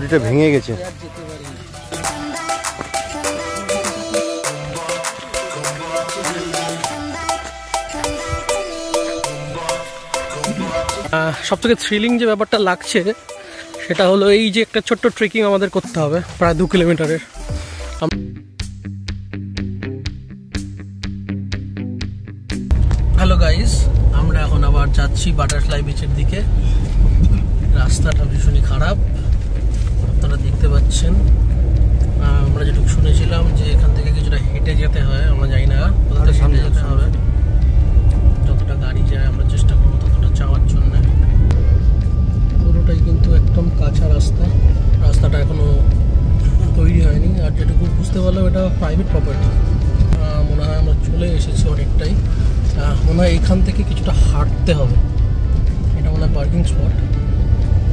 দড়িটা ভেঙে গেছে। সব থেকে থ্রিলিং যে ব্যাপারটা লাগছে সেটা হলো এই যে একটা ছোট্ট ট্রেকিং আমাদের করতে হবে প্রায় 2 কিলোমিটারের। হ্যালো গাইস, আমরা এখন আবার যাচ্ছি বাটারফ্লাই বিচের দিকে। রাস্তাটা ভীষণই খারাপ, আপনারা দেখতে পাচ্ছেন। আমরা যেটুকু শুনেছিলাম যে এখান থেকে কিছুটা হেঁটে যেতে হয়, আমরা জানি না কোথাও হেঁটে যেতে হবে। যতটা গাড়ি যায় আমরা চেষ্টা করবো ততটা যাওয়ার জন্য। পুরোটাই কিন্তু একদম কাঁচা রাস্তা, রাস্তাটা এখনো তৈরি হয়নি। আর যেটুকু বুঝতে পারলাম এটা প্রাইভেট প্রপার্টি। মনে হয় আমরা চলে এসেছি অনেকটাই। মনে হয় এখান থেকে কিছুটা হাঁটতে হবে, এটা মনে হয় পার্কিং স্পট।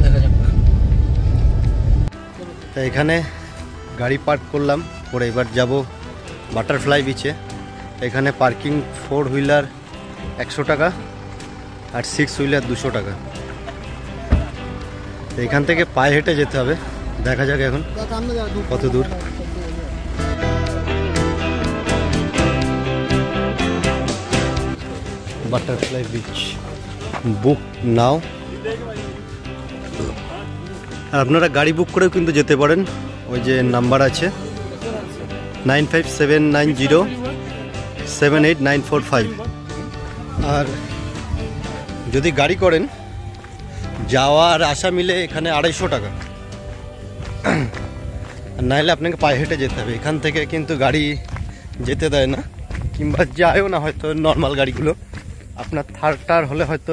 দেখা যাক। তো এখানে গাড়ি পার্ক করলাম, পরে এবার যাব বাটারফ্লাই বিচে। এখানে পার্কিং 4 হুইলার 100 টাকা আর 6 হুইলার 200 টাকা। তো এখান থেকে পায়ে হেঁটে যেতে হবে, দেখা যাক এখন কত দূর। বাটারফ্লাই বিচ বুক নাও। আর আপনারা গাড়ি বুক করেও কিন্তু যেতে পারেন, ওই যে নাম্বার আছে 9579078945। আর যদি গাড়ি করেন যাওয়া আর আসা মিলে এখানে 250 টাকা। আর নাহলে আপনাকে পায়ে হেঁটে যেতে হবে। এখান থেকে কিন্তু গাড়ি যেতে দেয় না, কিংবা যায়ও না হয়তো নর্মাল গাড়িগুলো। আপনার থার হলে হয়তো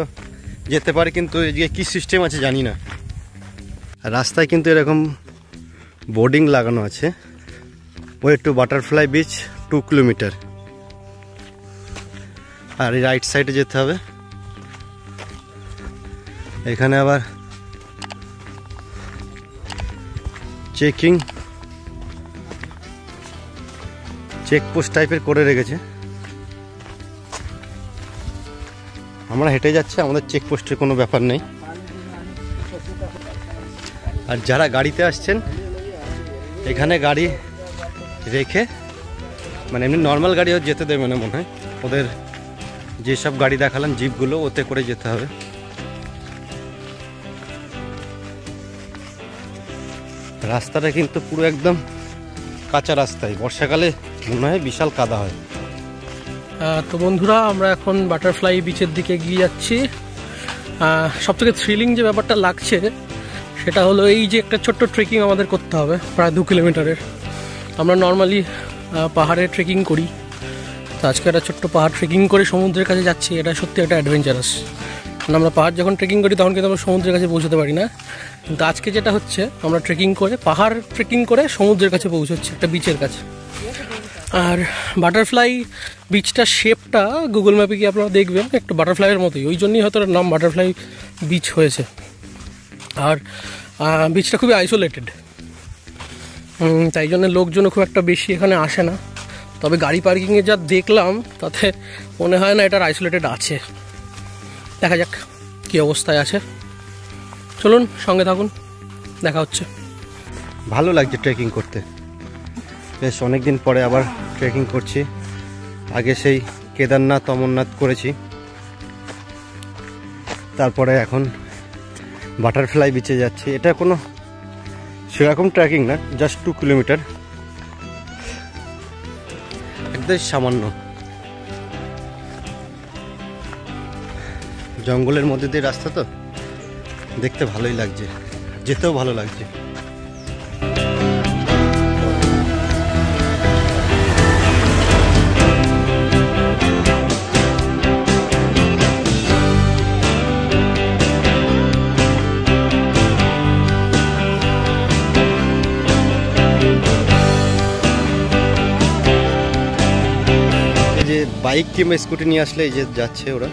যেতে পারে, কিন্তু এদিকে কী সিস্টেম আছে জানি না। রাস্তায় কিন্তু এরকম বোর্ডিং লাগানো আছে, way to butterfly beach 2 kilometre. আর এই রাইট সাইডে যেতে হবে। এখানে আবার চেকপোস্ট টাইপের করে রেখেছে। আমরা হেঁটে যাচ্ছি, আমাদের চেকপোস্টের কোনো ব্যাপার নেই। আর যারা গাড়িতে আসছেন এখানে গাড়ি রেখে, মানে এমনি নর্মাল গাড়িও যেতে দেবে না মনে হয়। ওদের যেসব গাড়ি দেখালাম জিপগুলো, ওতে করে যেতে হবে। রাস্তাটা কিন্তু পুরো একদম কাঁচা রাস্তায়, বর্ষাকালে মনে হয় বিশাল কাদা হয়। তো বন্ধুরা, আমরা এখন বাটারফ্লাই বিচের দিকে গিয়ে যাচ্ছি। সবথেকে থ্রিলিং যে ব্যাপারটা লাগছে সেটা হলো এই যে একটা ছোট্ট ট্রেকিং আমাদের করতে হবে প্রায় 2 কিলোমিটারের। আমরা নর্মালি পাহাড়ে ট্রেকিং করি, তো আজকে একটা ছোট্ট পাহাড় ট্রেকিং করে সমুদ্রের কাছে যাচ্ছি। এটা সত্যি একটা অ্যাডভেঞ্চারাস। কারণ আমরা পাহাড় যখন ট্রেকিং করি তখন কিন্তু আমরা সমুদ্রের কাছে পৌঁছতে পারি না, কিন্তু আজকে যেটা হচ্ছে আমরা ট্রেকিং করে পাহাড় ট্রেকিং করে সমুদ্রের কাছে পৌঁছচ্ছি, একটা বিচের কাছে। আর বাটারফ্লাই বিচটার শেপটা গুগল ম্যাপে গিয়ে আপনারা দেখবেন একটু বাটারফ্লাইয়ের মতোই, ওই জন্যই হয়তো নাম বাটারফ্লাই বিচ হয়েছে। আর বিচটা খুবই আইসোলেটেড, তাই জন্য লোকজনও খুব একটা বেশি এখানে আসে না। তবে গাড়ি পার্কিংয়ে যা দেখলাম তাতে মনে হয় না এটার আইসোলেটেড আছে। দেখা যাক কী অবস্থায় আছে। চলুন সঙ্গে থাকুন, দেখা হচ্ছে। ভালো লাগছে ট্রেকিং করতে, বেশ অনেকদিন পরে আবার ট্রেকিং করছি। আগে সেই কেদারনাথ অমরনাথ করেছি, তারপরে এখন বাটারফ্লাই বিচে যাচ্ছি। এটা কোনো সেরকম ট্রেকিং না, জাস্ট 2 কিলোমিটার, একদম সামান্য। জঙ্গলের মধ্যে দিয়ে রাস্তা, তো দেখতে ভালোই লাগছে, যেতেও ভালো লাগছে। বাইক কিংবা স্কুটি নিয়ে আসলে এই যে যাচ্ছে ওরা,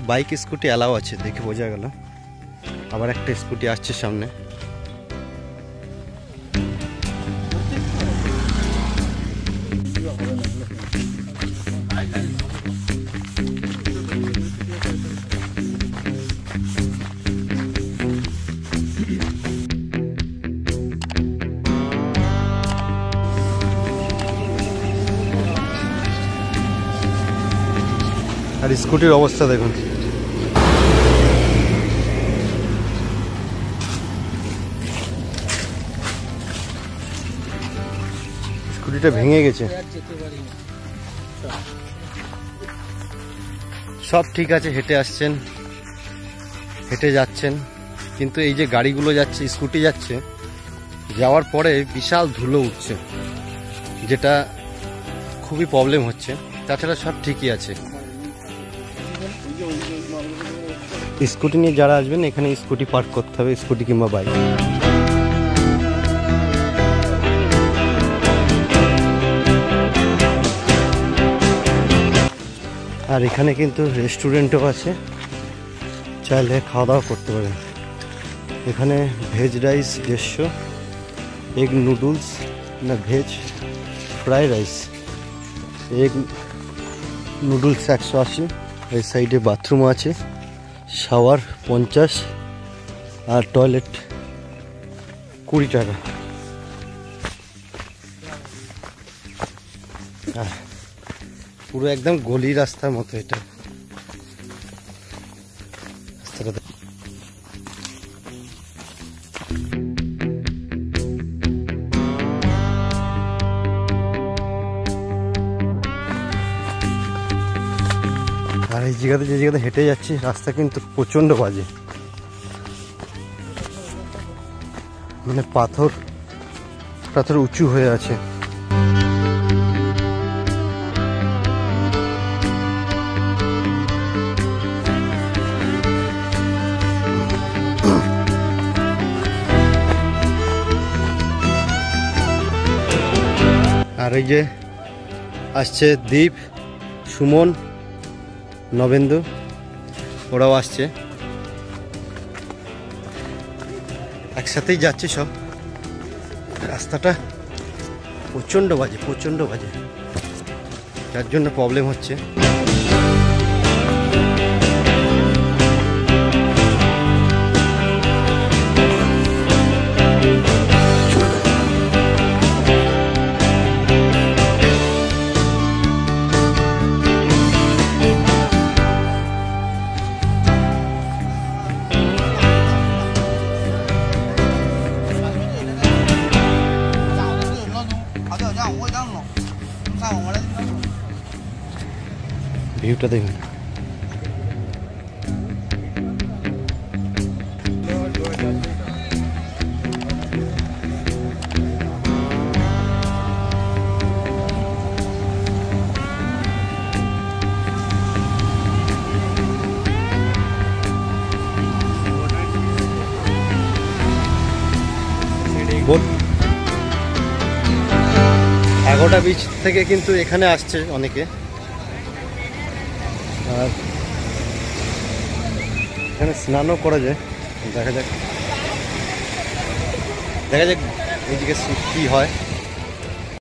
বাইক স্কুটি অ্যালাও আছে দেখে বোঝা গেল। আবার একটা স্কুটি আসছে সামনে। আর স্কুটির অবস্থা দেখুন, স্কুটিটা ভেঙে গেছে। সব ঠিক আছে, হেঁটে আসছেন, হেঁটে যাচ্ছেন, কিন্তু এই যে গাড়িগুলো যাচ্ছে, স্কুটি যাচ্ছে, যাওয়ার পরে বিশাল ধুলো উঠছে, যেটা খুবই প্রবলেম হচ্ছে। তাছাড়া সব ঠিকই আছে। স্কুটি নিয়ে যারা আসবেন এখানে স্কুটি পার্ক করতে হবে, স্কুটি কিংবা বাইক। আর এখানে কিন্তু রেস্টুরেন্টও আছে, চাইলে খাওয়া দাওয়া করতে পারেন। এখানে ভেজ রাইস 150, এগ নুডলস না veg fry rice, egg noodles 180। এই সাইডে বাথরুম আছে, শাওয়ার 50 আর টয়লেট 20 টাকা। পুরো একদম গলি রাস্তার মতো এটা রাস্তাটা। আর এই জায়গাতে, যে জায়গাতে হেঁটে যাচ্ছি, রাস্তা কিন্তু প্রচন্ড বাজে, মানে পাথর পাথর উঁচু হয়ে আছে। আর এই যে আসছে দীপ, সুমন, নবেন্দু, ওরাও আসছে, একসাথেই যাচ্ছে সব। রাস্তাটা প্রচণ্ড বাজে, প্রচণ্ড বাজে, যার জন্য প্রবলেম হচ্ছে। ভিউটা দেখুন, এগারোটা বিচ থেকে কিন্তু এখানে আসছে অনেকে। আর এখানে স্নানও করা যায়, দেখা যাক এইদিকে কি হয়।